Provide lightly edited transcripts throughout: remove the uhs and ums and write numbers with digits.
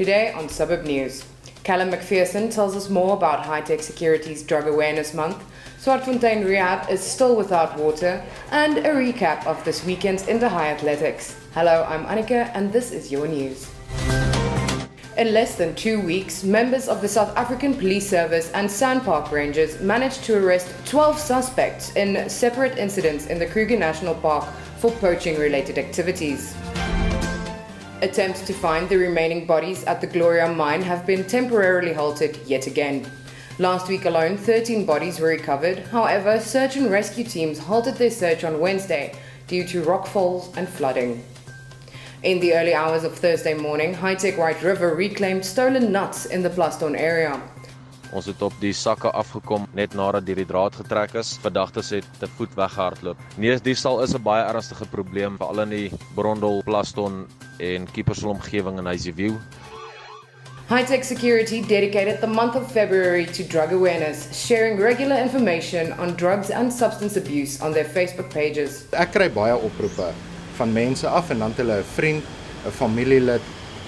Today on Suburb.News, Callum McPherson tells us more about High-Tech Security's Drug Awareness Month, Swartfontein Rehab is still without water, and a recap of this weekend's inter-high athletics. Hello, I'm Annika and this is your news. In less than 2 weeks, members of the South African Police Service and Sandpark Rangers managed to arrest 12 suspects in separate incidents in the Kruger National Park for poaching-related activities. Attempts to find the remaining bodies at the Gloria mine have been temporarily halted yet again. Last week alone, 13 bodies were recovered. However, search and rescue teams halted their search on Wednesday due to rockfalls and flooding. In the early hours of Thursday morning, High-Tech White River reclaimed stolen nuts in the Plaston area. Ons het op die sakke afgekom net nadat die draad getrek is. Verdagtes het te voet weggehardloop. Nee, diefstal is 'n baie ernstige probleem veral in die Brondel, Plaston en Kiepersel omgewing in Huisview. High-Tech Security dedicated the month of February to drug awareness, sharing regular information on drugs and substance abuse on their Facebook pages. Ek kry baie oproepe van mense af en dan het hulle 'n vriend, 'n familielid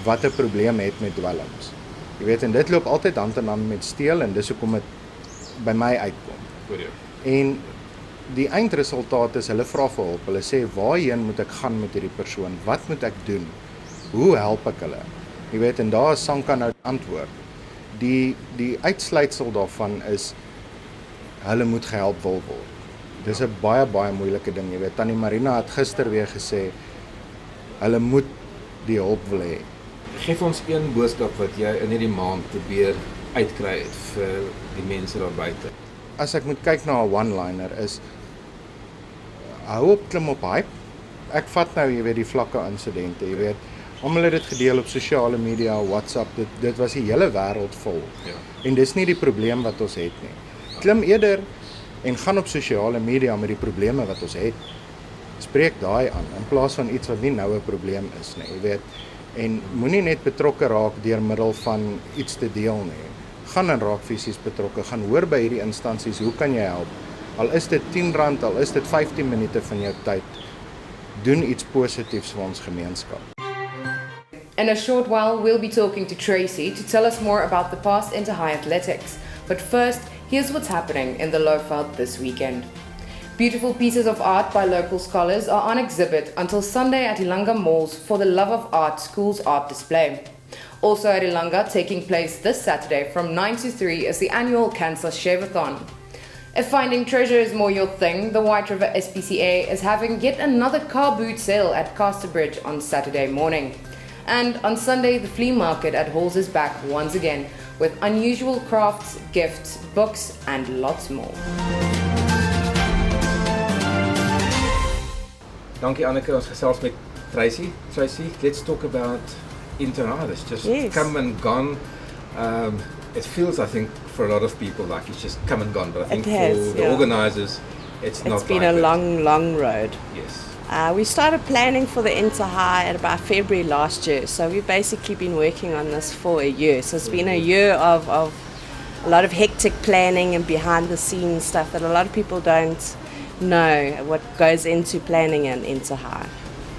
wat 'n probleem het met dwelms. Jy weet, en dit loop altyd hand in hand met steel en dis hoekom dit by my uitkom. En die eindresultaat is hulle vra vir hulp. Hulle sê, waarheen moet ek gaan met hierdie persoon? Wat moet ek doen? Hoe help ek hulle? Jy weet, en daar is Sanka nou antwoord. Die uitsluitsel daarvan is, hulle moet gehelp wil word. Dis 'n baie moeilike ding, jy weet. Tannie Marina het gister weer gesê, hulle moet die hulp wil hê. Geef ons een boodskap wat jy in hierdie maand probeer uitkry het vir die mense daar buite. As ek moet kyk na 'n one-liner is, hou op klim op hype. Ek vat nou, jy weet, die vlakke insidente, jy weet. Almal het dit gedeel op sosiale media, WhatsApp, dit was die hele wêreld vol. Ja. En dis nie die probleem wat ons het nie. Klim eerder en gaan op sosiale media met die probleme wat ons het. Spreek daai aan, in plaas van iets wat nie nou 'n probleem is nie, jy weet. En moenie net betrokke raak deur middel van iets te deel nie. Gaan en raak fisies betrokke, gaan hoor by hierdie instansies, hoe kan jy help? Al is dit R10, al is dit 15 minute van jou tyd. Doen iets positiefs vir ons gemeenskap. In a short while, we'll be talking to Tracy to tell us more about the past inter-high athletics. But first, here's what's happening in the Lowveld this weekend. Beautiful pieces of art by local scholars are on exhibit until Sunday at Ilanga Malls for the Love of Art School's art display. Also at Ilanga, taking place this Saturday from 9 to 3 is the annual Cancer Shave-a-thon. If finding treasure is more your thing, the White River SPCA is having yet another car boot sale at Casterbridge on Saturday morning. And on Sunday, the flea market at Halls is back once again with unusual crafts, gifts, books and lots more. Dankie Anneke, ons gesels met Tracy. Tracy, let's talk about inter-high. It's just come and gone. It feels, I think, for a lot of people like it's just come and gone, but I think for the organisers, it's not. It's been a long road. Yes. We started planning for the inter-high at about February last year, so we've basically been working on this for a year. So it's been a year of a lot of hectic planning and behind-the-scenes stuff that a lot of people don't know what goes into planning an inter-high.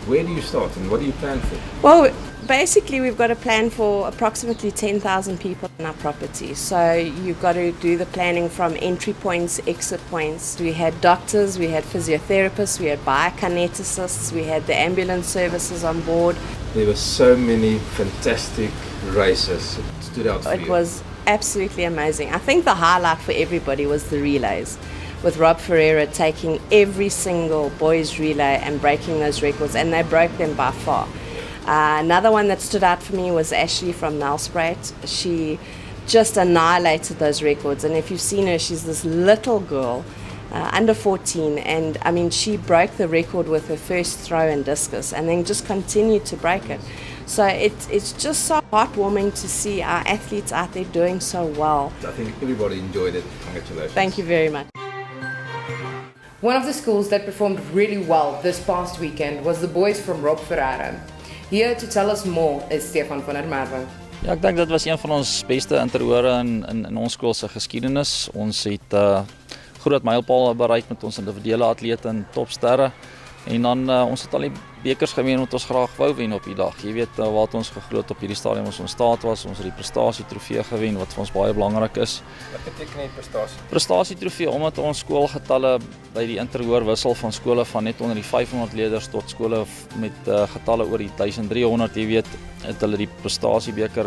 Where do you start and what do you plan for? Well, basically we've got a plan for approximately 10,000 people in our property. So you've got to do the planning from entry points, exit points. We had doctors, we had physiotherapists, we had biokineticists, we had the ambulance services on board. There were so many fantastic races. It stood out for you. It was absolutely amazing. I think the highlight for everybody was the relays, with Rob Ferreira taking every single boys relay and breaking those records, and they broke them by far. Another one that stood out for me was Ashley from Nelspruit. She just annihilated those records, and if you've seen her, she's this little girl, under 14, and I mean, she broke the record with her first throw in discus and then just continued to break it. So it's just so heartwarming to see our athletes out there doing so well. I think everybody enjoyed it. Congratulations. Thank you very much. One of the schools that performed really well this past weekend was the boys from Rob Ferreira. Here to tell us more is Stefan van der Merwe. Ja, ek dink dit was een van ons beste interhore in ons skool se geskiedenis. Ons het groot mylpaale bereik met ons individuele atlete en topsterre. En dan ons het al die bekers gewen wat ons graag wou wen op die dag. Jy weet wat ons geglo het op hierdie stadium ons staat was, ons het die prestasie trofee gewen wat vir ons baie belangrik is. Wat beteken dit prestasie? Prestasie trofee omdat ons skoolgetalle by die interhoor wissel van skole van net onder die 500 leerders tot skole met getalle oor die 1300, jy weet, het hulle die prestasiebeker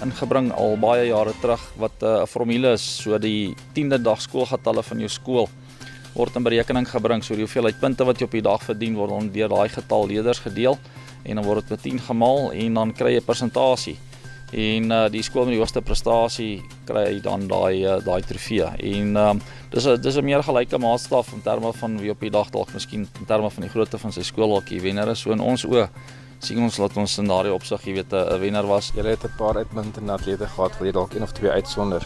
ingebring al baie jare terug wat 'n formule is, so die 10de dag skoolgetalle van jou skool word in berekening gebring, so die hoeveelheid punte wat jy op die dag verdien word dan deur daai getal leerders gedeel en dan word dit met 10 gemaal en dan kry jy 'n persentasie. En die skool met die hoogste prestasie kry dan daai trofee. En dis 'n meer gelyke maatstaf in terme van wie op die dag dalk miskien in terme van die grootte van sy skool dalk die wenner is. So in ons oë sien ons dat ons in daardie opsig, jy weet, 'n wenner was. Julle het 'n paar uitmuntende atlete gehad, wil jy dalk een of twee uitsonder?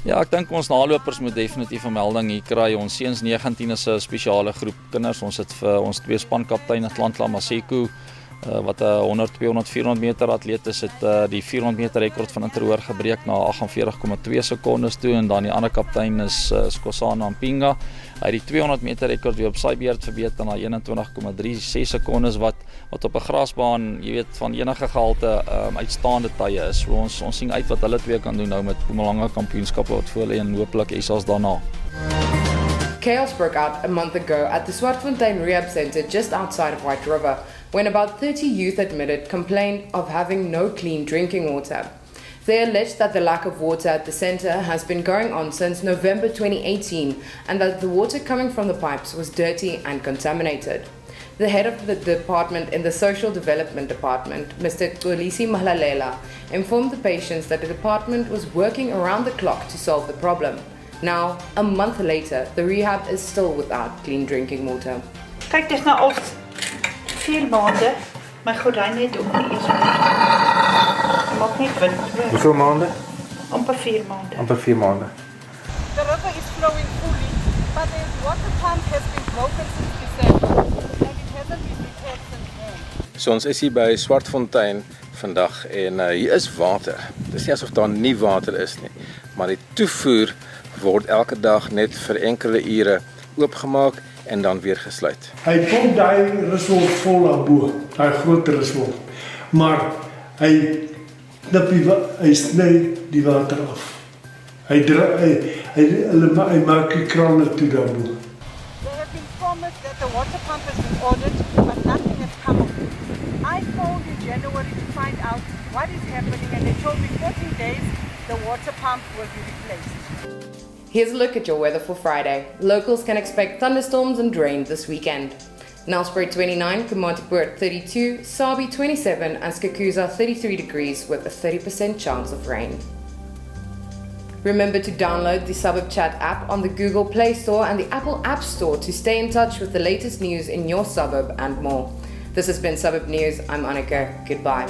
Ja, ek dink ons nalopers moet definitief 'n melding hier kry. Ons seuns 19 is 'n spesiale groep kinders. Ons het vir ons twee spankaptein Atlantla Maseko wat 'n 100, 200, 400 meter atleet is, het die 400 meter rekord van interhoor gebreek na 48,2 sekondes toe en dan die ander kaptein is Skosana Mpinga. Hy het die 200 meter rekord weer op sy beurt verbeter na 21,36 sekondes wat op 'n grasbaan, jy weet, van enige gehalte uitstaande tye is. So ons sien uit wat hulle twee kan doen nou met Mpumalanga kampioenskappe wat voor lê en hopelik SA's daarna. Chaos broke out a month ago at the Swartfontein Rehab Center just outside of White River, when about 30 youth admitted complaint of having no clean drinking water. They alleged that the lack of water at the center has been going on since November 2018 and that the water coming from the pipes was dirty and contaminated. The head of the department in the Social Development Department, Mr. Kolisi Mahlalela, informed the patients that the department was working around the clock to solve the problem. Now, a month later, the rehab is still without clean drinking water. Kyk, dis nou al 4 maande. My gordyn het ook nie eens maak net wind. Hoeveel maande? Amper 4 maande. Amper 4 maande. The river is flowing fully, but the water pump has been broken since December and it hasn't been repaired since then. So ons is hier by Swartfontein vandag en hier is water. Dis nie asof daar nie water is nie, maar die toevoer word elke dag net vir enkele ure oopgemaak en dan weer gesluit. Hy pomp daai ruswolk vol daarbo, daai groot ruswolk. Maar hy sny die water af. Hy maak die kraan toe daarbo. They have been promised that the water pump has been ordered, but nothing has come of it. I phoned in January to find out what is happening and they told me 14 days the water pump will be replaced. Here's a look at your weather for Friday. Locals can expect thunderstorms and rain this weekend. Nelspruit 29, Komatipoort 32, Sabi 27 and Skakuza 33 degrees with a 30% chance of rain. Remember to download the Suburb Chat app on the Google Play Store and the Apple App Store to stay in touch with the latest news in your suburb and more. This has been Suburb News. I'm Annika. Goodbye.